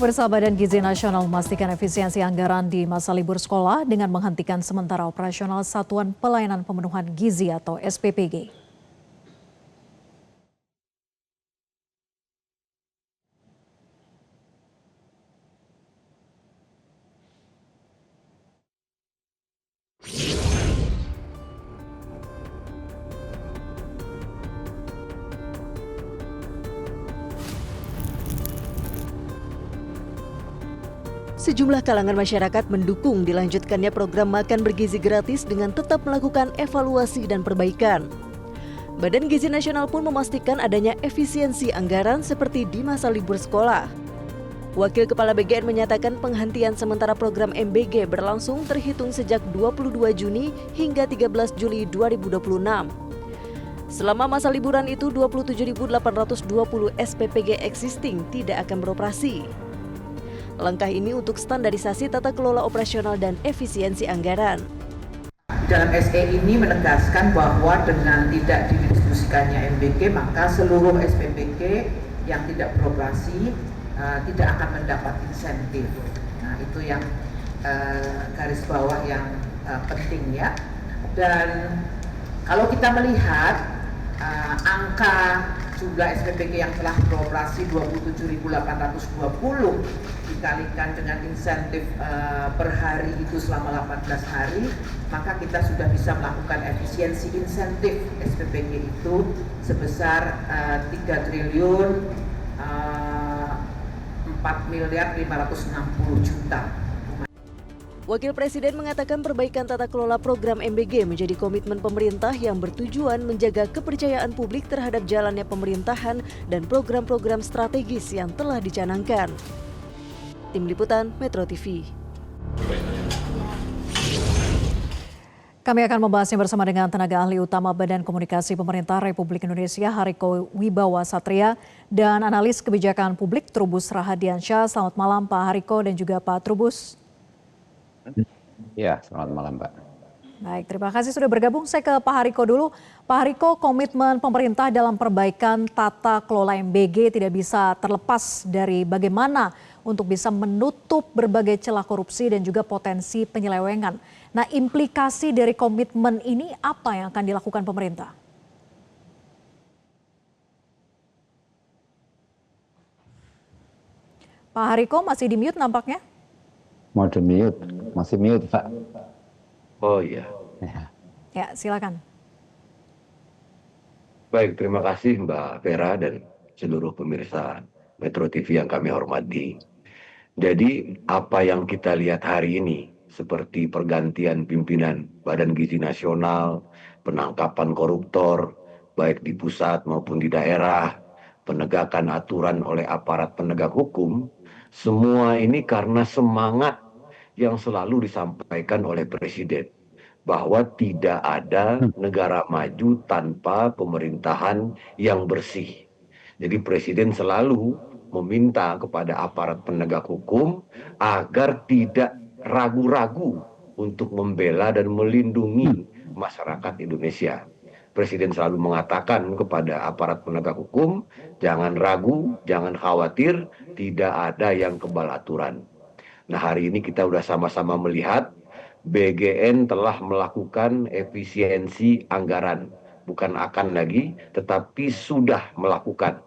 Bersama Badan Gizi Nasional memastikan efisiensi anggaran di masa libur sekolah dengan menghentikan sementara operasional Satuan Pelayanan Pemenuhan Gizi atau SPPG. Sejumlah kalangan masyarakat mendukung dilanjutkannya program makan bergizi gratis dengan tetap melakukan evaluasi dan perbaikan. Badan Gizi Nasional pun memastikan adanya efisiensi anggaran seperti di masa libur sekolah. Wakil Kepala BGN menyatakan penghentian sementara program MBG berlangsung terhitung sejak 22 Juni hingga 13 Juli 2026. Selama masa liburan itu, 27.820 SPPG existing tidak akan beroperasi. Langkah ini untuk standarisasi tata kelola operasional dan efisiensi anggaran. Dalam SE ini menegaskan bahwa dengan tidak didistribusikannya MBG, maka seluruh SPPG yang tidak beroperasi tidak akan mendapat insentif. Nah, itu yang garis bawah yang penting ya. Dan kalau kita melihat angka jumlah SPPG yang telah beroperasi 27.820 dikalikan dengan insentif per hari itu selama 18 hari, maka kita sudah bisa melakukan efisiensi insentif SPPG itu sebesar 3 triliun 4.560 juta. Wakil Presiden mengatakan perbaikan tata kelola program MBG menjadi komitmen pemerintah yang bertujuan menjaga kepercayaan publik terhadap jalannya pemerintahan dan program-program strategis yang telah dicanangkan. Tim Liputan Metro TV. Kami akan membahasnya bersama dengan tenaga ahli utama Badan Komunikasi Pemerintah Republik Indonesia Hariko Wibawa Satria dan analis kebijakan publik Trubus Rahadiansyah. Selamat malam Pak Hariko dan juga Pak Trubus. Ya, selamat malam Pak. Baik, terima kasih sudah bergabung. Saya ke Pak Hariko dulu. Pak Hariko, komitmen pemerintah dalam perbaikan tata kelola MBG tidak bisa terlepas dari bagaimana untuk bisa menutup berbagai celah korupsi dan juga potensi penyelewengan. Nah, implikasi dari komitmen ini apa yang akan dilakukan pemerintah? Pak Hariko masih di mute nampaknya? Mau di mute, masih mute Pak. Oh iya. Ya, silakan. Baik, terima kasih Mbak Vera dan seluruh pemirsa Metro TV yang kami hormati. Jadi apa yang kita lihat hari ini seperti pergantian pimpinan Badan Gizi Nasional, penangkapan koruptor baik di pusat maupun di daerah, penegakan aturan oleh aparat penegak hukum, semua ini karena semangat yang selalu disampaikan oleh Presiden bahwa tidak ada negara maju tanpa pemerintahan yang bersih. Jadi Presiden selalu meminta kepada aparat penegak hukum agar tidak ragu-ragu untuk membela dan melindungi masyarakat Indonesia. Presiden selalu mengatakan kepada aparat penegak hukum, jangan ragu, jangan khawatir, tidak ada yang kebal aturan. Nah, hari ini kita sudah sama-sama melihat BGN telah melakukan efisiensi anggaran. Bukan akan lagi, tetapi sudah melakukan.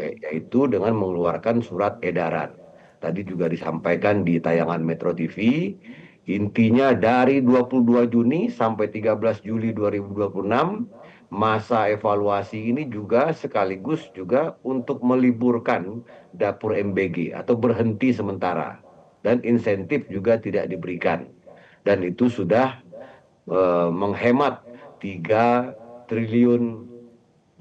Yaitu dengan mengeluarkan surat edaran. Tadi juga disampaikan di tayangan Metro TV, intinya dari 22 Juni sampai 13 Juli 2026, masa evaluasi ini juga sekaligus juga untuk meliburkan dapur MBG atau berhenti sementara. Dan insentif juga tidak diberikan. Dan itu sudah menghemat 3 triliun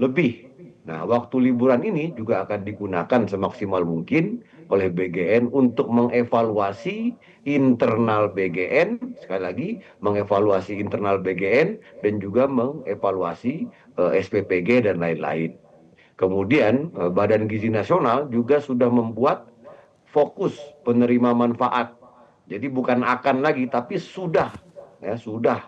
lebih. Nah, waktu liburan ini juga akan digunakan semaksimal mungkin oleh BGN untuk mengevaluasi internal BGN, sekali lagi mengevaluasi internal BGN dan juga mengevaluasi SPPG dan lain-lain. Kemudian Badan Gizi Nasional juga sudah membuat fokus penerima manfaat. Jadi bukan akan lagi, tapi sudah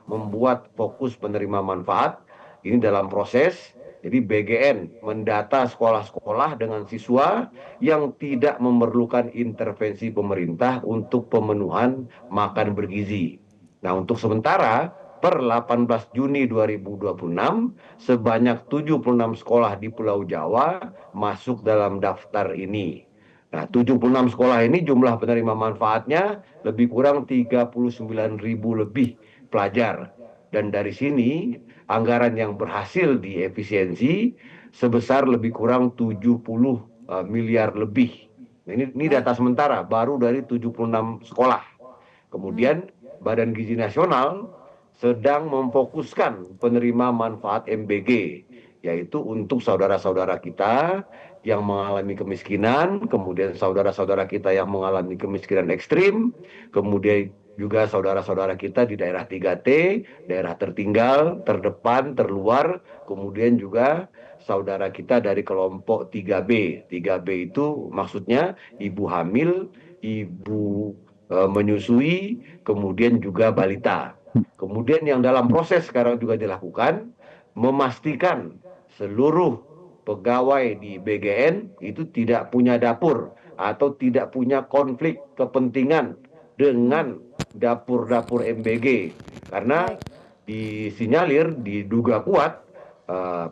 membuat fokus penerima manfaat. Ini dalam proses Jadi BGN mendata sekolah-sekolah dengan siswa yang tidak memerlukan intervensi pemerintah untuk pemenuhan makan bergizi. Nah, untuk sementara per 18 Juni 2026 sebanyak 76 sekolah di Pulau Jawa masuk dalam daftar ini. Nah, 76 sekolah ini jumlah penerima manfaatnya lebih kurang 39.000 lebih pelajar. Dan dari sini anggaran yang berhasil diefisiensi sebesar lebih kurang 70 miliar lebih. Nah, ini data sementara baru dari 76 sekolah. Kemudian Badan Gizi Nasional sedang memfokuskan penerima manfaat MBG, yaitu untuk saudara-saudara kita yang mengalami kemiskinan, kemudian saudara-saudara kita yang mengalami kemiskinan ekstrim, kemudian juga saudara-saudara kita di daerah 3T, daerah tertinggal, terdepan, terluar, kemudian juga saudara kita dari kelompok 3B. 3B itu maksudnya ibu hamil, ibu menyusui, kemudian juga balita. Kemudian yang dalam proses sekarang juga dilakukan, memastikan seluruh pegawai di BGN itu tidak punya dapur atau tidak punya konflik kepentingan dengan dapur-dapur MBG. Karena disinyalir, diduga kuat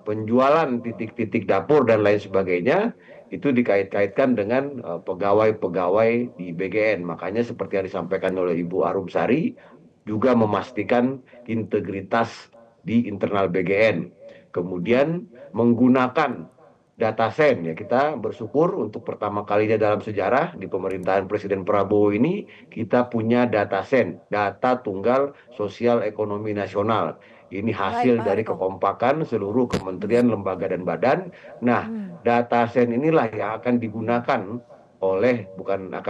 penjualan titik-titik dapur dan lain sebagainya itu dikait-kaitkan dengan pegawai-pegawai di BGN. Makanya seperti yang disampaikan oleh Ibu Arumsari, juga memastikan integritas di internal BGN. Kemudian menggunakan datasen, ya kita bersyukur untuk pertama kalinya dalam sejarah di pemerintahan Presiden Prabowo ini kita punya datasen, data tunggal sosial ekonomi nasional. Ini hasil dari kekompakan seluruh kementerian, lembaga dan badan. Nah, datasen inilah yang akan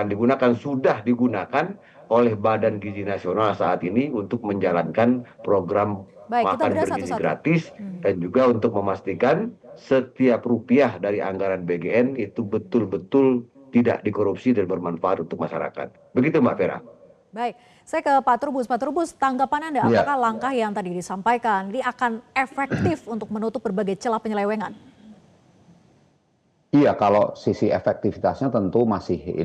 digunakan sudah digunakan oleh Badan Gizi Nasional saat ini untuk menjalankan program makan bergizi gratis dan juga untuk memastikan setiap rupiah dari anggaran BGN itu betul-betul tidak dikorupsi dan bermanfaat untuk masyarakat. Begitu Mbak Vera. Baik, saya ke Pak Trubus. Pak Trubus, tanggapan Anda apakah langkah yang tadi disampaikan ini akan efektif untuk menutup berbagai celah penyelewengan? Iya, kalau sisi efektivitasnya tentu masih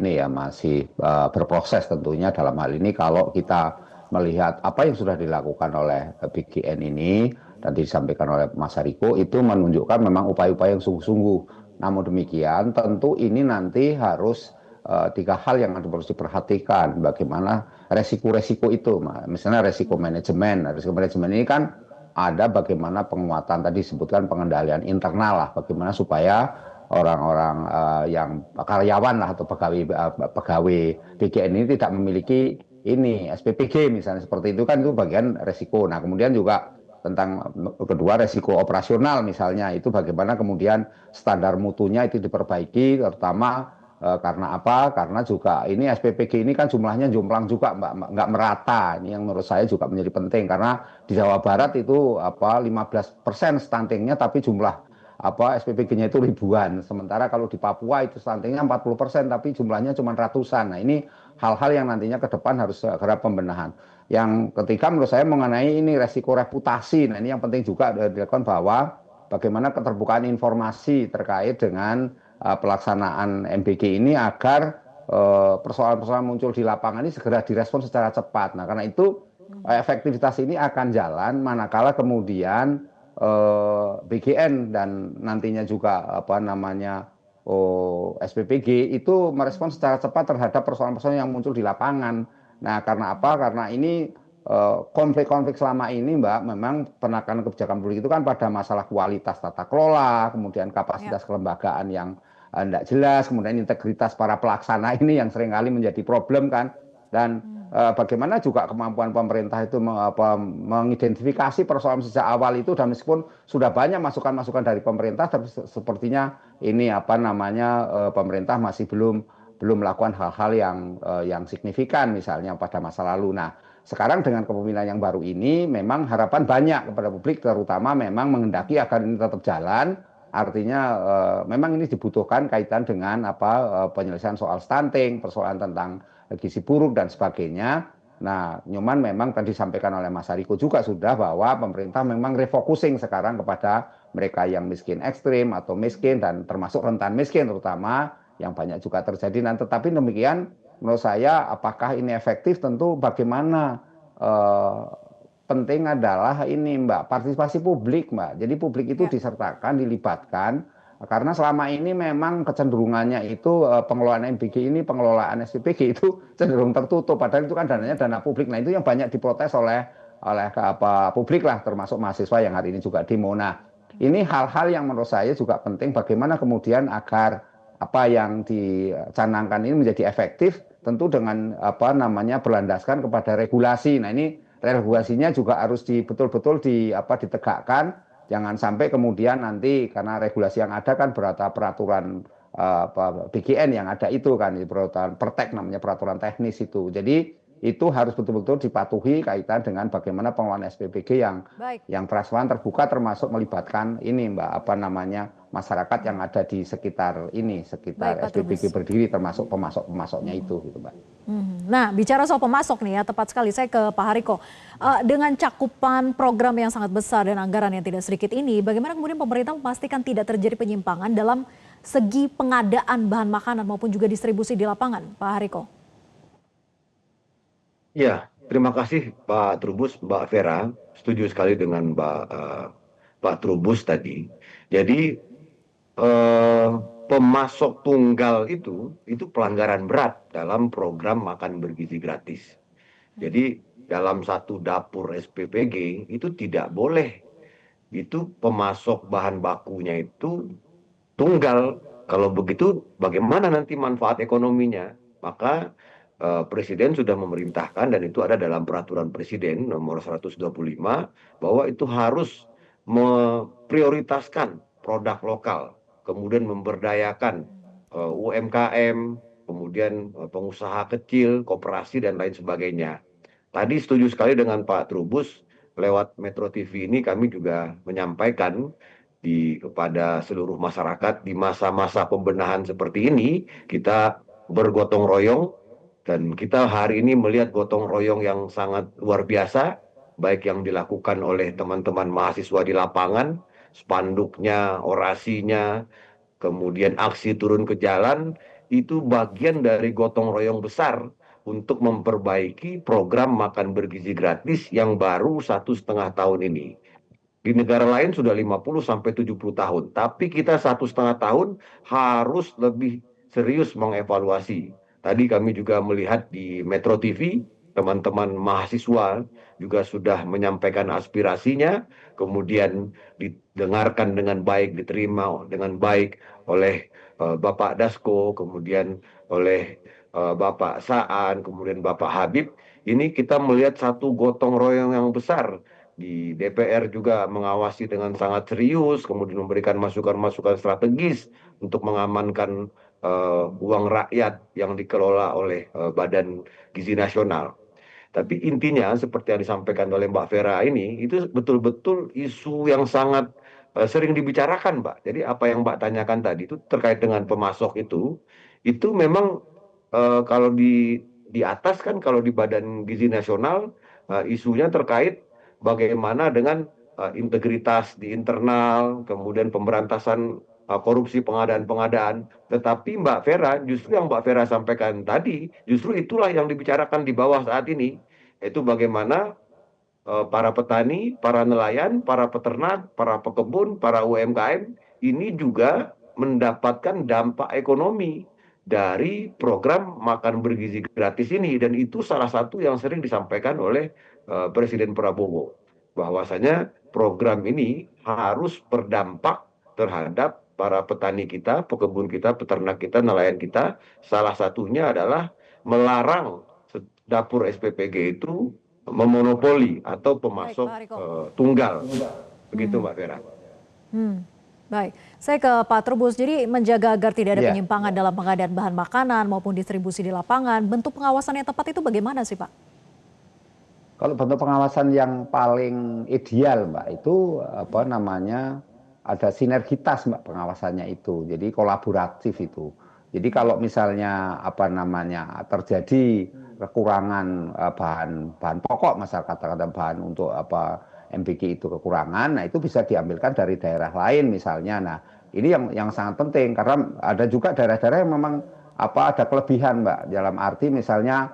berproses tentunya dalam hal ini kalau kita melihat apa yang sudah dilakukan oleh BGN ini dan disampaikan oleh Mas Hariko itu menunjukkan memang upaya-upaya yang sungguh-sungguh. Namun demikian tentu ini nanti harus 3 hal yang harus diperhatikan, bagaimana resiko-resiko itu, misalnya resiko manajemen. Resiko manajemen ini kan ada bagaimana penguatan tadi disebutkan pengendalian internal lah, bagaimana supaya orang-orang yang karyawan lah atau pegawai BGN ini tidak memiliki ini SPPG misalnya seperti itu kan itu bagian resiko. Nah kemudian juga tentang kedua resiko operasional misalnya itu bagaimana kemudian standar mutunya itu diperbaiki terutama karena apa? Karena juga ini SPPG ini kan jumlahnya jomplang juga nggak merata. Ini yang menurut saya juga menjadi penting karena di Jawa Barat itu 15% stuntingnya tapi jumlah SPPG-nya itu ribuan. Sementara kalau di Papua itu stuntingnya 40% tapi jumlahnya cuma ratusan. Nah ini hal-hal yang nantinya ke depan harus segera pembenahan. Yang ketiga menurut saya mengenai ini resiko reputasi. Nah ini yang penting juga dilakukan bahwa bagaimana keterbukaan informasi terkait dengan pelaksanaan MBG ini agar persoalan-persoalan muncul di lapangan ini segera direspon secara cepat. Nah karena itu efektivitas ini akan jalan manakala kemudian BGN dan nantinya juga SPPG itu merespon secara cepat terhadap persoalan-persoalan yang muncul di lapangan. Nah, karena apa? Karena ini konflik-konflik selama ini, Mbak, memang penekanan kebijakan publik itu kan pada masalah kualitas tata kelola, kemudian kapasitas kelembagaan yang tidak jelas, kemudian integritas para pelaksana ini yang seringkali menjadi problem kan. Dan bagaimana juga kemampuan pemerintah itu mengidentifikasi persoalan sejak awal itu dan meskipun sudah banyak masukan-masukan dari pemerintah tapi sepertinya ini pemerintah masih belum melakukan hal-hal yang signifikan misalnya pada masa lalu. Nah, sekarang dengan kepemimpinan yang baru ini memang harapan banyak kepada publik terutama memang menghendaki agar ini tetap jalan. Artinya memang ini dibutuhkan kaitan dengan penyelesaian soal stunting, persoalan tentang gizi buruk dan sebagainya. Nah, Nyoman memang tadi disampaikan oleh Mas Hariko juga sudah bahwa pemerintah memang refocusing sekarang kepada mereka yang miskin ekstrim atau miskin dan termasuk rentan miskin terutama yang banyak juga terjadi. Nah, tetapi demikian menurut saya apakah ini efektif tentu bagaimana eh, penting adalah ini Mbak partisipasi publik Mbak. Jadi publik itu Ya, disertakan, dilibatkan karena selama ini memang kecenderungannya itu pengelolaan MBG ini, pengelolaan SPBG itu cenderung tertutup. Padahal itu kan dananya dana publik. Nah itu yang banyak diprotes oleh publik lah, termasuk mahasiswa yang hari ini juga demo. Nah ini hal-hal yang menurut saya juga penting. Bagaimana kemudian agar apa yang dicanangkan ini menjadi efektif, tentu dengan apa namanya berlandaskan kepada regulasi. Nah ini regulasinya juga harus betul-betul ditegakkan. Jangan sampai kemudian nanti karena regulasi yang ada kan peraturan BGN yang ada itu kan peraturan pertek namanya peraturan teknis itu. Jadi itu harus betul-betul dipatuhi kaitan dengan bagaimana pengelolaan SPBG baik. yang transparan terbuka termasuk melibatkan ini Mbak apa namanya masyarakat yang ada di sekitar ini Baik, sekitar Pak Trubus. SPBG berdiri termasuk pemasok-pemasoknya itu gitu Mbak. Nah, bicara soal pemasok nih ya, tepat sekali saya ke Pak Hariko. Dengan cakupan program yang sangat besar dan anggaran yang tidak sedikit ini, bagaimana kemudian pemerintah memastikan tidak terjadi penyimpangan dalam segi pengadaan bahan makanan maupun juga distribusi di lapangan, Pak Hariko? Ya, terima kasih Pak Trubus, Mbak Vera. Setuju sekali dengan Pak Trubus tadi. Jadi eh, pemasok tunggal itu pelanggaran berat dalam program makan bergizi gratis. Jadi dalam satu dapur SPPG itu tidak boleh itu pemasok bahan bakunya itu tunggal. Kalau begitu bagaimana nanti manfaat ekonominya? Maka Presiden sudah memerintahkan dan itu ada dalam peraturan Presiden nomor 125 bahwa itu harus memprioritaskan produk lokal, kemudian memberdayakan UMKM, kemudian pengusaha kecil, koperasi dan lain sebagainya. Tadi setuju sekali dengan Pak Trubus, lewat Metro TV ini kami juga menyampaikan kepada seluruh masyarakat di masa-masa pembenahan seperti ini, kita bergotong royong dan kita hari ini melihat gotong royong yang sangat luar biasa, baik yang dilakukan oleh teman-teman mahasiswa di lapangan, spanduknya, orasinya, kemudian aksi turun ke jalan, itu bagian dari gotong royong besar untuk memperbaiki program makan bergizi gratis yang baru 1,5 tahun ini. Di negara lain sudah 50-70 tahun, tapi kita 1,5 tahun harus lebih serius mengevaluasi. Tadi kami juga melihat di Metro TV, teman-teman mahasiswa juga sudah menyampaikan aspirasinya, kemudian didengarkan dengan baik, diterima dengan baik oleh Bapak Dasko, kemudian oleh Bapak Saan, kemudian Bapak Habib. Ini kita melihat satu gotong royong yang besar. Di DPR juga mengawasi dengan sangat serius, kemudian memberikan masukan-masukan strategis untuk mengamankan uang rakyat yang dikelola oleh Badan Gizi Nasional. Tapi intinya seperti yang disampaikan oleh Mbak Vera ini, itu betul-betul isu yang sangat sering dibicarakan, Mbak. Jadi apa yang Mbak tanyakan tadi itu terkait dengan pemasok itu memang kalau di atas kan kalau di Badan Gizi Nasional isunya terkait bagaimana dengan integritas di internal, kemudian pemberantasan korupsi pengadaan-pengadaan. Tetapi Mbak Vera, justru yang Mbak Vera sampaikan tadi, justru itulah yang dibicarakan di bawah saat ini. Itu bagaimana para petani, para nelayan, para peternak, para pekebun, para UMKM ini juga mendapatkan dampak ekonomi dari program makan bergizi gratis ini, dan itu salah satu yang sering disampaikan oleh Presiden Prabowo, bahwasanya program ini harus berdampak terhadap para petani kita, pekebun kita, peternak kita, nelayan kita. Salah satunya adalah melarang dapur SPPG itu memonopoli atau Baik, Pak pemasok Hariko. tunggal. Begitu Mbak Vera. Baik, saya ke Pak Trubus. Jadi menjaga agar tidak ada Iya. penyimpangan dalam pengadaan bahan makanan maupun distribusi di lapangan, bentuk pengawasan yang tepat itu bagaimana sih Pak? Kalau bentuk pengawasan yang paling ideal, Mbak, itu apa namanya ada sinergitas, Mbak, pengawasannya itu. Jadi kolaboratif itu. Jadi kalau misalnya terjadi kekurangan bahan pokok, masyarakat katakan bahan untuk MBG itu kekurangan, nah itu bisa diambilkan dari daerah lain misalnya. Nah ini yang sangat penting karena ada juga daerah-daerah yang memang ada kelebihan Mbak, dalam arti misalnya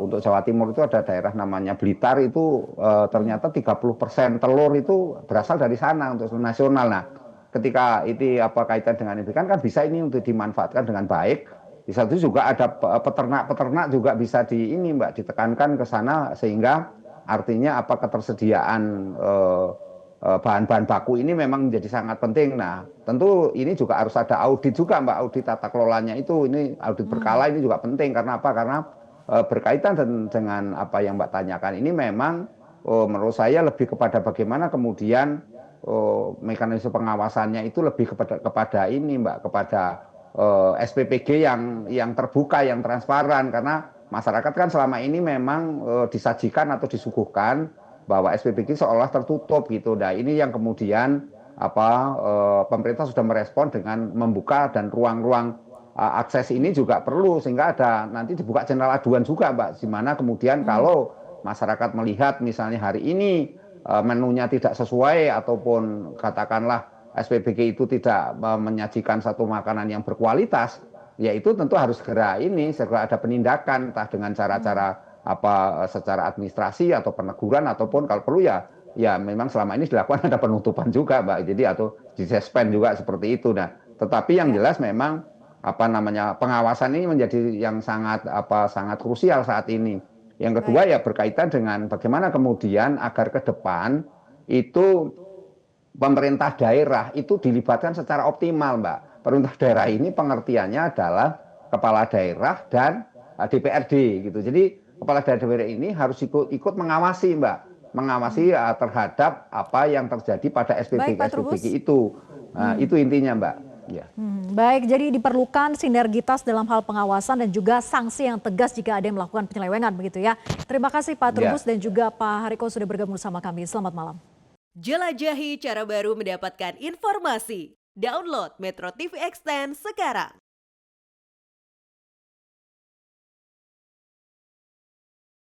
untuk Jawa Timur itu ada daerah namanya Blitar itu ternyata 30% telur itu berasal dari sana untuk nasional. Nah ketika itu kaitan dengan ini kan bisa ini untuk dimanfaatkan dengan baik. Di satu juga ada peternak-peternak juga bisa Mbak ditekankan ke sana sehingga artinya ketersediaan bahan-bahan baku ini memang menjadi sangat penting. Nah, tentu ini juga harus ada audit juga Mbak, audit tata kelolanya itu. Ini audit berkala ini juga penting karena apa? Karena berkaitan dengan apa yang Mbak tanyakan ini memang menurut saya lebih kepada bagaimana kemudian mekanisme pengawasannya itu lebih kepada ini Mbak, kepada SPPG yang terbuka, yang transparan, karena masyarakat kan selama ini memang disajikan atau disuguhkan bahwa SPPG seolah tertutup gitu. Nah ini yang kemudian pemerintah sudah merespon dengan membuka dan ruang-ruang akses ini juga perlu sehingga ada nanti dibuka channel aduan juga Mbak, di mana kemudian kalau masyarakat melihat misalnya hari ini menunya tidak sesuai ataupun katakanlah SPBG itu tidak menyajikan satu makanan yang berkualitas, ya itu tentu harus segera ada penindakan entah dengan cara-cara secara administrasi atau peneguran ataupun kalau perlu ya memang selama ini dilakukan ada penutupan juga Mbak. Jadi atau disuspend juga seperti itu. Nah, tetapi yang jelas memang pengawasan ini menjadi yang sangat krusial saat ini. Yang kedua ya berkaitan dengan bagaimana kemudian agar ke depan itu pemerintah daerah itu dilibatkan secara optimal Mbak. Pemerintah daerah ini pengertiannya adalah kepala daerah dan DPRD gitu. Jadi kepala daerah ini harus ikut mengawasi Mbak, mengawasi terhadap apa yang terjadi pada SPBG itu. Nah, itu intinya Mbak. Ya. Baik, jadi diperlukan sinergitas dalam hal pengawasan dan juga sanksi yang tegas jika ada yang melakukan penyelewengan begitu ya. Terima kasih Pak Trubus dan juga Pak Hariko sudah bergabung bersama kami. Selamat malam. Jelajahi cara baru mendapatkan informasi. Download Metro TV Extend sekarang.